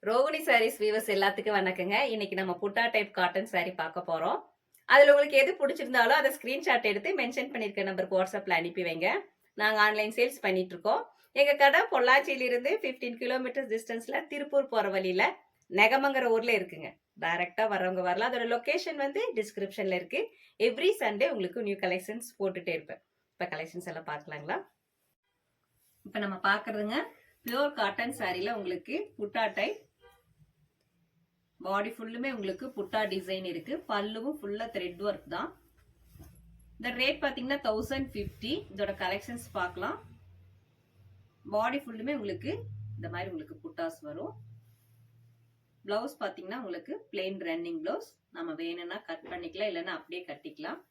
Rohini saris viewers எல்லாத்துக்கும் வணக்கங்க. இன்னைக்கு நம்ம புட்டா டைப் காட்டன் சாரி பார்க்க போறோம். அதுல உங்களுக்கு எது பிடிச்சிருந்தாலும் அதை ஸ்கிரீன்ஷாட் எடுத்து மென்ஷன் பண்ணிருக்க நம்பருக்கு வாட்ஸ்அப்ல அனுப்பி வைங்க. நாங்க ஆன்லைன் சேல்ஸ் பண்ணிட்டு இருக்கோம். எங்க கடை பொள்ளாச்சியில இருந்து 15 கிலோமீட்டர் டிஸ்டன்ஸ்ல திருப்பூர் போற வழியில நெகமங்கிற ஊர்ல இருக்குங்க. டைரக்டா வர்றவங்க வரலாம். அதோட லொகேஷன் வந்து டிஸ்கிரிப்ஷன்ல இருக்கு. எவ்ரி சண்டே உங்களுக்கு நியூ கலெக்ஷன்ஸ் போட்டுட்டே இருப்பேன். இப்ப கலெக்ஷன்ஸ் எல்லாம் பார்க்கலாங்களா? இப்ப நம்ம பாக்குறதுங்க பியூர் காட்டன் சாரில உங்களுக்கு புட்டா டைப் பாடி ஃபுல்லுமே உங்களுக்கு புட்டா டிசைன் இருக்கு. பல்லுவும் ஃபுல்லா த்ரெட் ஒர்க் தான். இந்த ரேட் பாத்தீங்கன்னா 1050. இதோட கலெக்ஷன்ஸ் பார்க்கலாம். பாடி ஃபுல்லுமே உங்களுக்கு இந்த மாதிரி உங்களுக்கு புட்டாஸ் வரும். பிளவுஸ் பாத்தீங்கன்னா உங்களுக்கு பிளெயின் ரன்னிங் பிளவுஸ். நம்ம வேணும்னா கட் பண்ணிக்கலாம், இல்லைன்னா அப்படியே கட்டிக்கலாம்.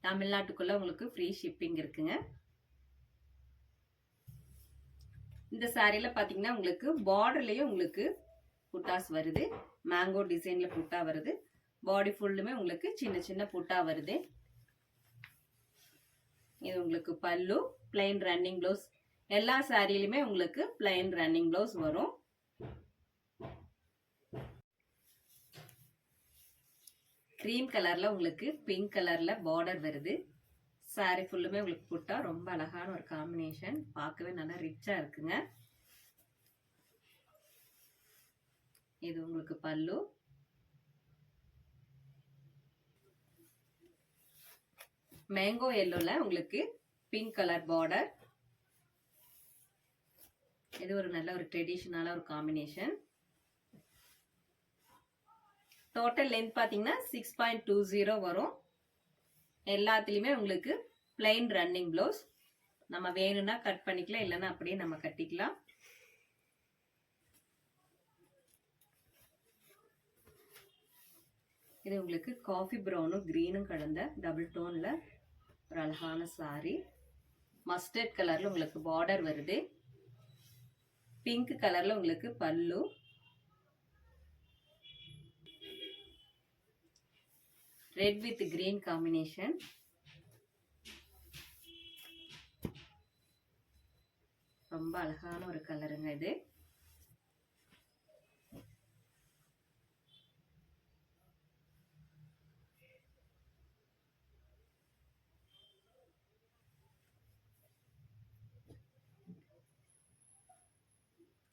தமிழ்நாட்டுக்குள்ள உங்களுக்கு ஃப்ரீ ஷிப்பிங் இருக்குங்க. இந்த சாரியில பாத்தீங்கன்னா உங்களுக்கு பார்டர்லயும் உங்களுக்கு புட்டாஸ் வருது. மேங்கோ டிசைன்ல புட்டா வருது. பாடி ஃபுல்லுமே உங்களுக்கு சின்ன சின்ன புட்டா வருது. இது உங்களுக்கு பல்லு, பிளைன் ரன்னிங் பிளவுஸ். எல்லா சாரியிலுமே உங்களுக்கு பிளைன் ரன்னிங் பிளவுஸ் வரும். கிரீம் கலர்ல உங்களுக்கு பிங்க் கலர்ல பார்டர் வருது. சாரி ஃபுல்லுமே உங்களுக்கு புட்டா. ரொம்ப அழகான ஒரு காம்பினேஷன். பார்க்கவே நல்லா ரிச்சா இருக்குங்க. இது உங்களுக்கு பல்லு. மேங்கோ எல்லோல உங்களுக்கு பிங்க் கலர் பார்டர். இது ஒரு நல்ல ஒரு ட்ரெடிஷனலா ஒரு காம்பினேஷன். டோட்டல் லென்த் பாத்தீங்கன்னா 6.20 வரும். எல்லாத்துலயுமே உங்களுக்கு பிளைன் ரன்னிங் பிளவுஸ். நம்ம வேணும்னா கட் பண்ணிக்கலாம், இல்லைன்னா அப்படியே நம்ம கட்டிக்கலாம். இது உங்களுக்கு காஃபி ப்ரௌனும் கிரீனும் கலந்த டபுள் டோன்ல ஒரு அழகான சாரி. மஸ்டர்ட் கலர்ல உங்களுக்கு பார்டர் வருது. பிங்க் கலர்ல உங்களுக்கு பல்லு. Red with green combination. ரொம்ப அழகான ஒரு கலருங்க இது.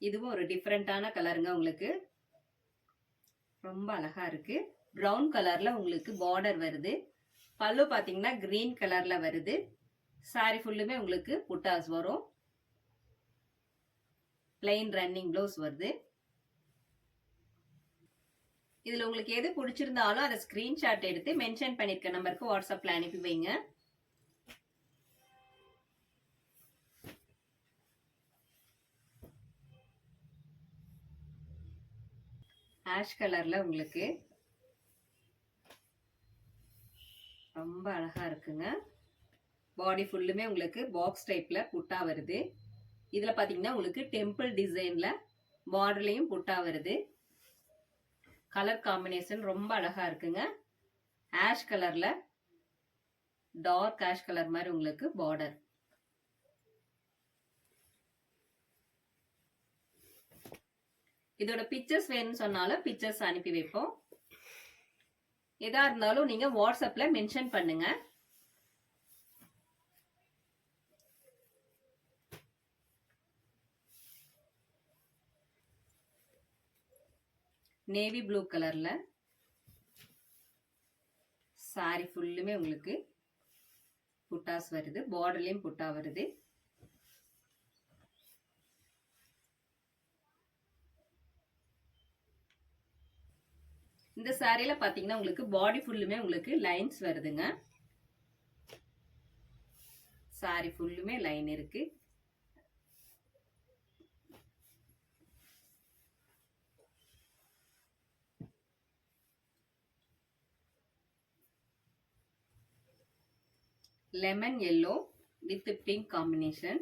இதுவும் ஒரு டிஃப்ரெண்டான கலருங்க. உங்களுக்கு ரொம்ப அழகா இருக்கு. பிரவுன் கலர்ல உங்களுக்கு பார்டர் வருது. பல்லு பாத்தீங்கன்னா கிரீன் கலர்ல வருது. சாரி ஃபுல்லுமே உங்களுக்கு புட்டாஸ் வரும். பிளைன் ரன்னிங் பிளவுஸ் வருது. இதுல உங்களுக்கு எது பிடிச்சிருந்தாலும் அதை ஸ்கிரீன்ஷாட் எடுத்து மென்ஷன் பண்ணிருக்க நம்பருக்கு வாட்ஸ்அப்ல அனுப்பி வைங்க. ஆஷ் கலர்ல உங்களுக்கு ரொம்ப அழகா இருக்குங்க. பாடி ஃபுல்லுமே உங்களுக்கு பாக்ஸ் டைப்ல புட்டா வருது. இதுல பாத்தீங்கன்னா உங்களுக்கு டெம்பிள் டிசைன்ல பார்டர்லயும் புட்டா வருது. கலர் காம்பினேஷன் ரொம்ப அழகா இருக்குங்க. ஆஷ் கலர்ல டார்க் ஆஷ் கலர் மாதிரி உங்களுக்கு பார்டர். இதோட பிக்சர்ஸ் வேணும்னு சொன்னாலும் பிக்சர்ஸ் அனுப்பி வைப்போம். எதா இருந்தாலும் நீங்க வாட்ஸ்அப்ல மென்ஷன் பண்ணுங்க. நேவி ப்ளூ கலர்ல சாரி ஃபுல்லுமே உங்களுக்கு புட்டாஸ் வருது. பார்டர்லயும் புட்டா வருது. இந்த சாரியில பாத்தீங்கன்னா உங்களுக்கு பாடி ஃபுல்லுமே உங்களுக்கு லைன்ஸ் வருதுங்க. சாரி ஃபுல்லுமே லைன் இருக்கு. Lemon yellow with pink combination.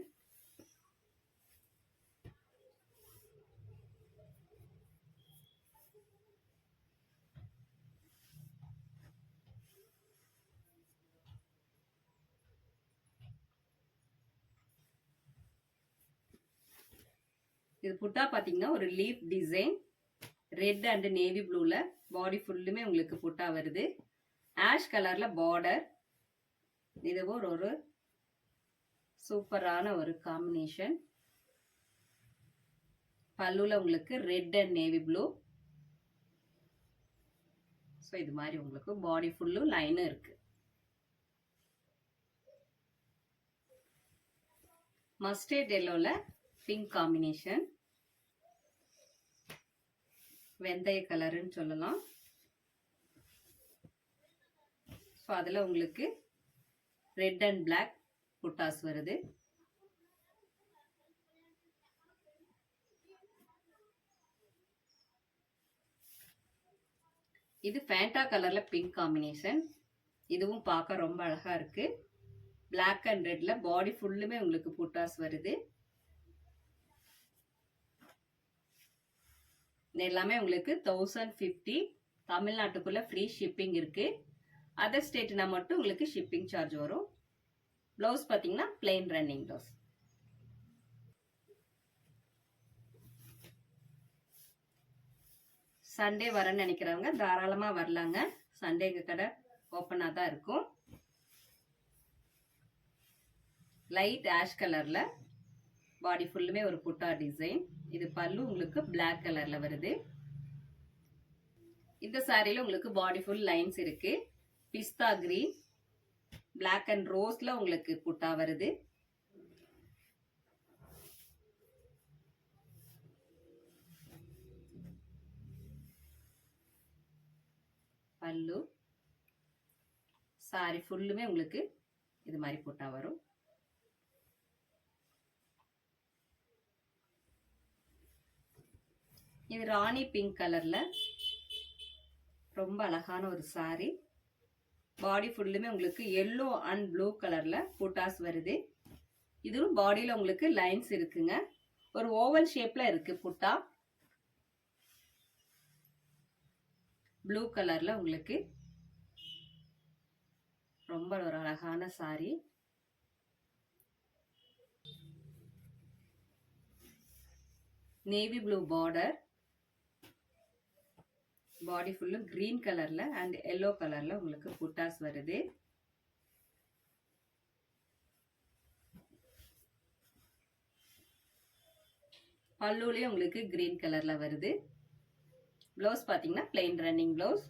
இது புட்டா பாத்தீங்கன்னா ஒரு leaf design red and navy ப்ளூல பாடி ஃபுல்லுமே உங்களுக்கு புட்டா வருது. ஆஷ் கலர்ல பார்டர். இதுவும் ஒரு சூப்பரான ஒரு காம்பினேஷன். பல்லுல உங்களுக்கு red and navy blue. So இது மாதிரி உங்களுக்கு பாடி ஃபுல்லும் லைனும் இருக்கு. மஸ்டர்ட் எல்லோல பிங்க் காம்பினேஷன், வெந்தய கலருன்னு சொல்லலாம். ஸோ அதில் உங்களுக்கு ரெட் அண்ட் பிளாக் புட்டாஸ் வருது. இது ஃபேண்டா கலர்ல பிங்க் காம்பினேஷன். இதுவும் பார்க்க ரொம்ப அழகா இருக்கு. பிளாக் அண்ட் ரெட்ல பாடி ஃபுல்லுமே உங்களுக்கு புட்டாஸ் வருது. எல்லாமே உங்களுக்கு 1050. தமிழ்நாட்டுக்குள்ள ஃப்ரீ ஷிப்பிங் இருக்கு. அதர் ஸ்டேட்னா மட்டும் உங்களுக்கு ஷிப்பிங் சார்ஜ் வரும். பிளவுஸ் பாத்தீங்கன்னா பிளெயின் ரன்னிங் பிளவுஸ். சண்டே வரேன்னு நினைக்கிறவங்க தாராளமா வரலாங்க. சண்டே எங்க கடை ஓப்பனா தான் இருக்கும். லைட் ஆஷ் கலர்ல பாடி ஃபுல்லுமே ஒரு புட்டா டிசைன். இது பல்லு உங்களுக்கு பிளாக் கலர்ல வருது. இந்த சாரியில உங்களுக்கு பாடி ஃபுல் லைன்ஸ் இருக்கு. பிஸ்தா கிரீன், பிளாக் அண்ட் ரோஸ்ல உங்களுக்கு புட்டா வருது. பல்லு சாரி ஃபுல்லுமே உங்களுக்கு இது மாதிரி புட்டா வரும். இது ராணி பிங்க் கலர்ல ரொம்ப அழகான ஒரு சாரி. பாடி ஃபுல்லுமே உங்களுக்கு எல்லோ அண்ட் ப்ளூ கலர்ல புட்டாஸ் வருது. இதுவும் பாடியில உங்களுக்கு லைன்ஸ் இருக்குங்க. ஒரு ஓவல் ஷேப்ல இருக்கு புட்டா. ப்ளூ கலர்ல உங்களுக்கு ரொம்ப ஒரு அழகான sari. Navy blue border. Body ஃபுல்லும் கிரீன் கலர்ல அண்ட் எல்லோ கலர்ல உங்களுக்கு புட்டாஸ் வருது. பல்லுலயும் உங்களுக்கு கிரீன் கலர்ல வருது. பிளவுஸ் பாத்தீங்கன்னா plain running blouse.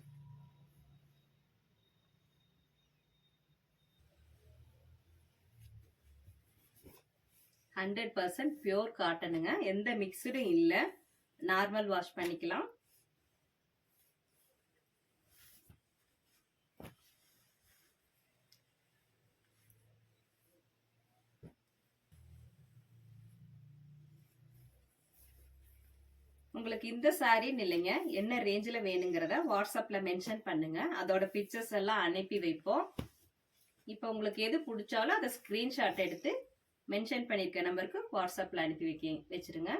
Hundred % pure காட்டனுங்க. எந்த மிக்சடும் இல்ல. நார்மல் வாஷ் பண்ணிக்கலாம். உங்களுக்கு இந்த சாரின்னு இல்லைங்க, என்ன ரேஞ்சில் வேணுங்கிறத வாட்ஸ்அப்ல மென்ஷன் பண்ணுங்க. அதோட பிக்சர்ஸ் எல்லாம் அனுப்பி வைப்போம். இப்போ உங்களுக்கு எது பிடிச்சாலும் அதை ஸ்கிரீன்ஷாட் எடுத்து மென்ஷன் பண்ணிருக்க நம்பருக்கு வாட்ஸ்அப்ல அனுப்பி வச்சிருங்க.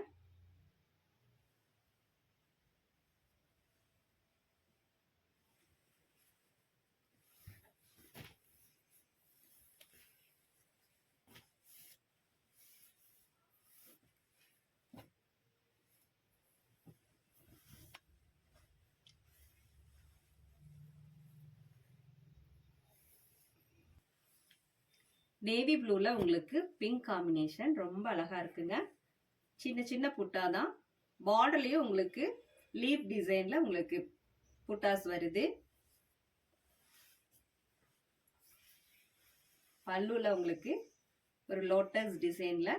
நேவி ப்ளூல உங்களுக்கு பிங்க் காம்பினேஷன் ரொம்ப அழகா இருக்குங்க. சின்ன சின்ன புட்டா தான். பார்டர்லயும் உங்களுக்கு லீப் டிசைன்ல உங்களுக்கு புட்டாஸ் வருது. பல்லுல உங்களுக்கு ஒரு லோட்டஸ் டிசைன்ல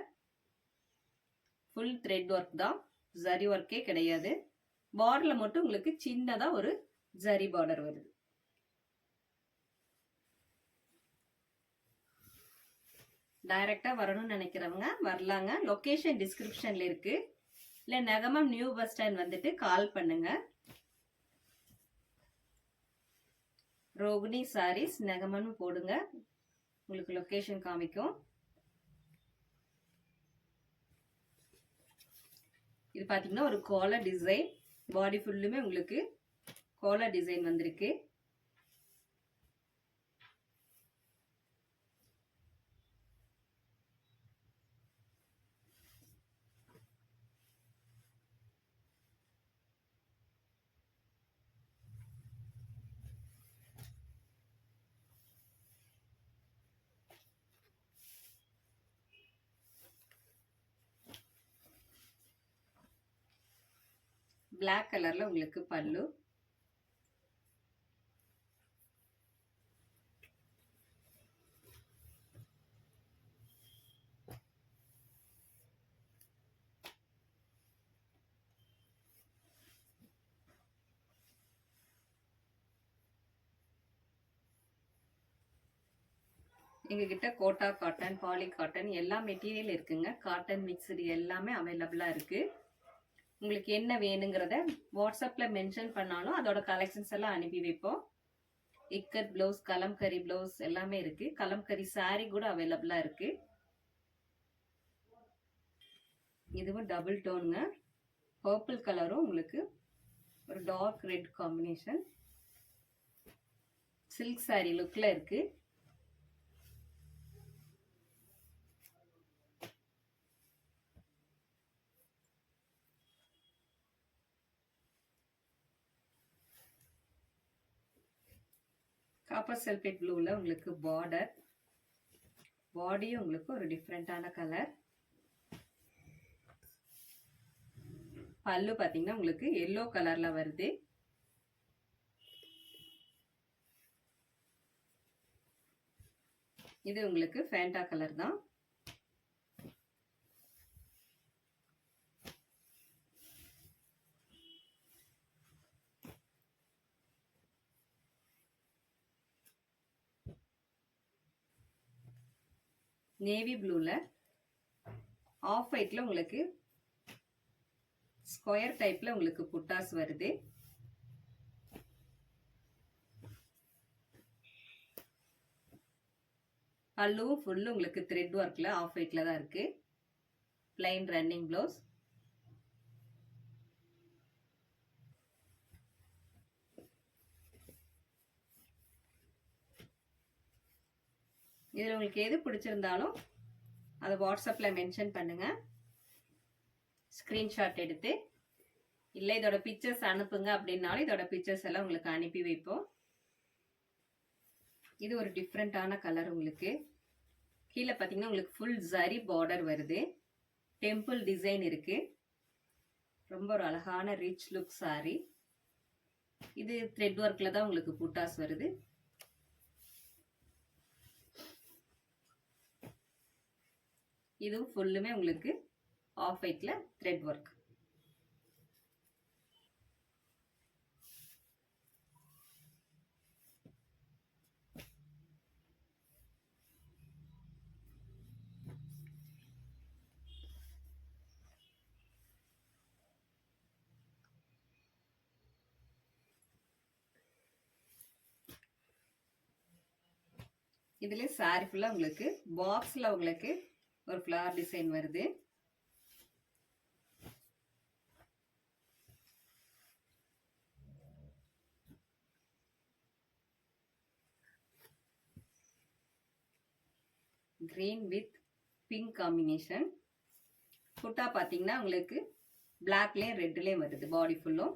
ஃபுல் த்ரெட் ஒர்க் தான், ஜரி ஒர்க்கே கிடையாது. பார்டர்ல மட்டும் உங்களுக்கு சின்னதா ஒரு ஜரி பார்டர் வருது. டைரக்டா வரணும்னு நினைக்கிறவங்க வரலாங்க. லொகேஷன் டிஸ்கிரிப்ஷன்ல இருக்கு. இல்ல நெகமம் நியூ பஸ் ஸ்டாண்ட் வந்துட்டு கால் பண்ணுங்க. ரோகிணி சாரீஸ் நெகமம்னு போடுங்க, உங்களுக்கு லொகேஷன் காமிக்கும். இது பாத்தீங்கன்னா ஒரு கோலா டிசைன். பாடி ஃபுல்லுமே உங்களுக்கு கோலா டிசைன் வந்திருக்கு. Black கலர்ல உங்களுக்கு பல்லு. எங்ககிட்ட கோட்டா காட்டன், பாலி காட்டன் எல்லா மெட்டீரியல் இருக்குங்க. காட்டன் மிக்ஸ்டு எல்லாமே அவைலபிளா இருக்கு. உங்களுக்கு என்ன வேணுங்கிறத வாட்ஸ்அப்ல மென்ஷன் பண்ணாலும் அதோட கலெக்ஷன்ஸ் எல்லாம் அனுப்பி வைப்போம். இக்கட் பிளவுஸ், கலம்கரி பிளவுஸ் எல்லாமே இருக்கு. கலம்கரி saree கூட அவைலபிளா இருக்கு. இதுவும் டபுள் டோனுங்க. பர்பிள் கலரும் உங்களுக்கு ஒரு dark red combination. Silk saree லுக்ல இருக்கு. காப்பர் சல்பேட் ப்ளூவில் உங்களுக்கு பார்டர், பாடியும் உங்களுக்கு ஒரு டிஃப்ரெண்டான கலர். பல்லு பார்த்தீங்கன்னா உங்களுக்கு எல்லோ கலரில் வருது. இது உங்களுக்கு ஃபேண்டா கலர் தான். நேவி ப்ளூவில் ஆஃப் ஒயிட்டில் உங்களுக்கு ஸ்கொயர் டைப்பில் உங்களுக்கு புட்டாஸ் வருது. பல்லுவும் ஃபுல்லு உங்களுக்கு த்ரெட் ஒர்க்கில் ஆஃப் ஒயிட்டில் தான் இருக்கு. Plain running blouse. இதில் உங்களுக்கு எது பிடிச்சிருந்தாலும் அதை வாட்ஸ்அப்பில் மென்ஷன் பண்ணுங்க. ஸ்க்ரீன்ஷாட் எடுத்து இல்லை இதோட பிக்சர்ஸ் அனுப்புங்க அப்படின்னாலும் இதோட பிக்சர்ஸ் எல்லாம் உங்களுக்கு அனுப்பி வைப்போம். இது ஒரு டிஃப்ரெண்டான கலர். உங்களுக்கு கீழே பார்த்தீங்கன்னா உங்களுக்கு ஃபுல் ஜரி பார்டர் வருது. டெம்பிள் டிசைன் இருக்கு. ரொம்ப ஒரு அழகான ரிச் லுக் saree. இது த்ரெட் ஒர்க்கில் தான் உங்களுக்கு புட்டாஸ் வருது. இதுவும் ஃபுல்லுமே உங்களுக்கு ஆஃப் ஒயிட்ல த்ரெட் ஒர்க். இதுல saree ஃபுல்லா உங்களுக்கு பாக்ஸ்ல உங்களுக்கு ஒரு ஃப்ளவர் டிசைன் வருது. Green with pink combination. புட்டா பார்த்தீங்கன்னா உங்களுக்கு பிளாக்லேயும் ரெட்லேயும் வருது. பாடி ஃபுல்லும்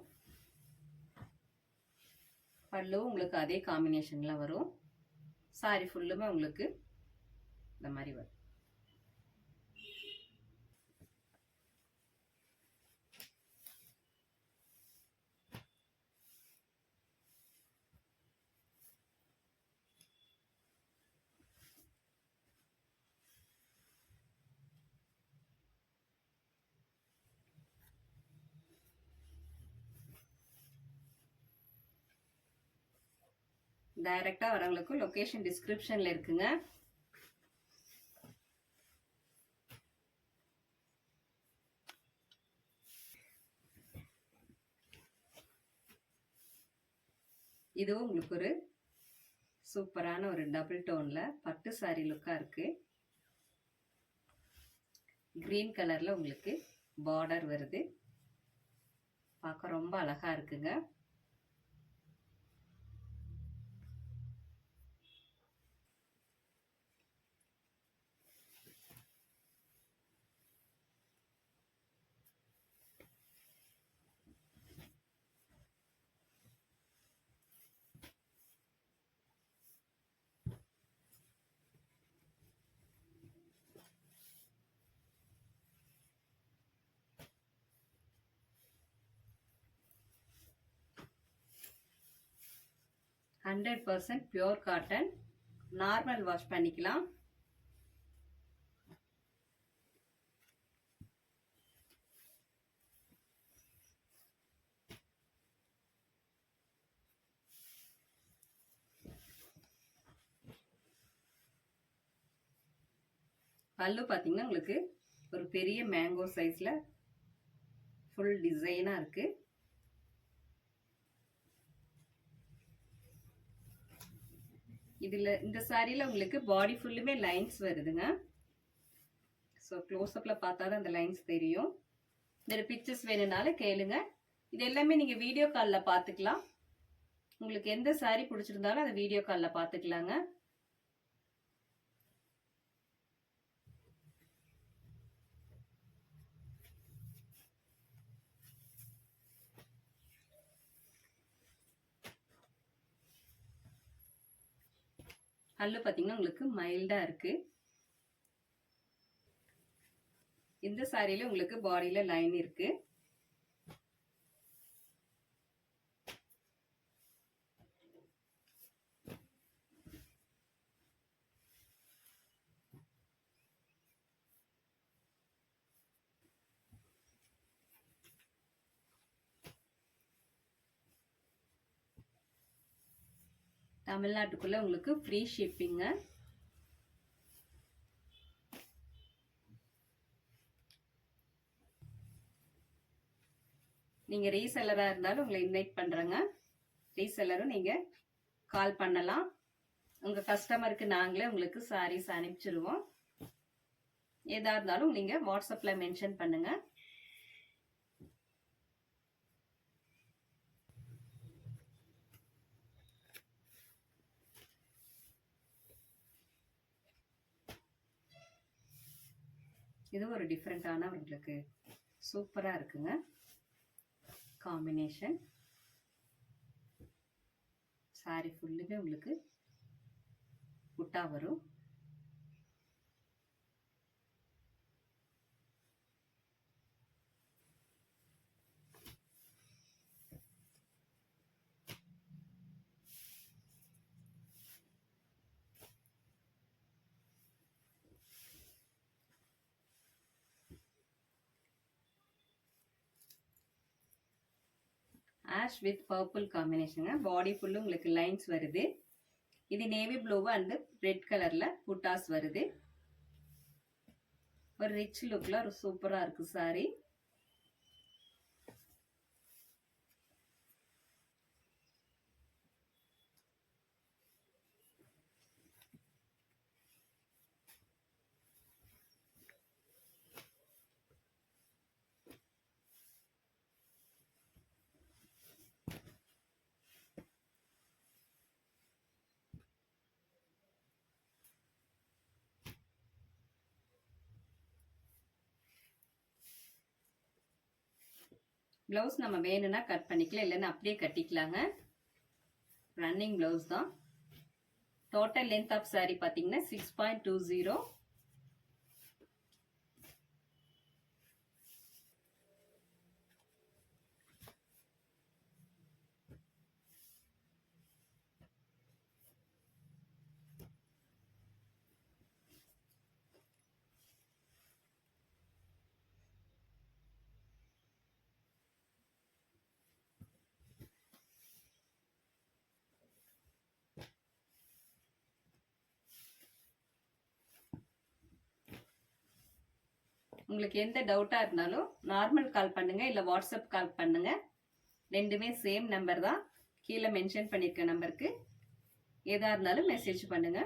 பல்லும் உங்களுக்கு அதே காம்பினேஷன்ல வரும். saree ஃபுல்லுமே உங்களுக்கு இந்த மாதிரி வரும். டைரக்டா வரவங்களுக்கு லொகேஷன் டிஸ்கிரிப்ஷன்ல இருக்குங்க. இதுவும் உங்களுக்கு ஒரு சூப்பரான ஒரு டபுள் டோன்ல பட்டு saree லுக்கா இருக்கு. கிரீன் கலர்ல உங்களுக்கு பார்டர் வருது. பார்க்க ரொம்ப அழகா இருக்குங்க. 100% பியூர் காட்டன். நார்மல் வாஷ் பண்ணிக்கலாம். பல்லு பார்த்தீங்கன்னா உங்களுக்கு ஒரு பெரிய மேங்கோ சைஸ்ல ஃபுல் டிசைனா இருக்கு. இதுல இந்த சாரியில உங்களுக்கு பாடி ஃபுல்லுமே லைன்ஸ் வருதுங்க. ஸோ க்ளோஸ்அப்ல பார்த்தா தான் அந்த லைன்ஸ் தெரியும். இந்த பிக்சர்ஸ் வேணும்னாலும் கேளுங்க. இது எல்லாமே நீங்க வீடியோ காலில் பார்த்துக்கலாம். உங்களுக்கு எந்த சாரி பிடிச்சிருந்தாலும் அதை வீடியோ காலில் பார்த்துக்கலாங்க. பல்லு பார்த்தீங்கன்னா உங்களுக்கு மைல்டா இருக்கு. இந்த சாரியில உங்களுக்கு பாடியில லைன் இருக்கு. தமிழ்நாட்டுக்குள்ள உங்களுக்கு ஃப்ரீ ஷிப்பிங்க. நீங்க ரீசெல்லரா இருந்தாலும் உங்களை இன்வைட் பண்றேங்க. ரீசெல்லரும் நீங்க கால் பண்ணலாம். உங்க கஸ்டமருக்கு நாங்களே உங்களுக்கு சாரீஸ் அனுப்பிச்சிருவோம். ஏதா இருந்தாலும் நீங்க வாட்ஸ்அப்ல மென்ஷன் பண்ணுங்க. இது ஒரு டிஃப்ரெண்டான உங்களுக்கு சூப்பரா இருக்குங்க காம்பினேஷன். சாரி ஃபுல்லுமே உங்களுக்கு புட்டா வரும். Ash with purple combination. Body full உங்களுக்கு லைன்ஸ் வருது. இது நேவி ப்ளூ அண்ட் ரெட் கலர்ல புட்டாஸ் வருது. ஒரு ரிச் லுக்ல ஒரு சூப்பரா இருக்கு சாரி. பிளவுஸ் நம்ம வேணும்னா கட் பண்ணிக்கலாம், இல்லைன்னா அப்படியே கட்டிக்கலாங்க. ரன்னிங் பிளவுஸ் தான். டோட்டல் லென்த் ஆஃப் சாரி பார்த்தீங்கன்னா 6.20. உங்களுக்கு எந்த டவுட்டா இருந்தாலும் நார்மல் கால் பண்ணுங்க, இல்ல வாட்ஸ்அப் கால் பண்ணுங்க. ரெண்டுமே சேம் நம்பர் தான். கீழே மென்ஷன் பண்ணிருக்க நம்பருக்கு ஏதா இருந்தாலும் மெசேஜ் பண்ணுங்க.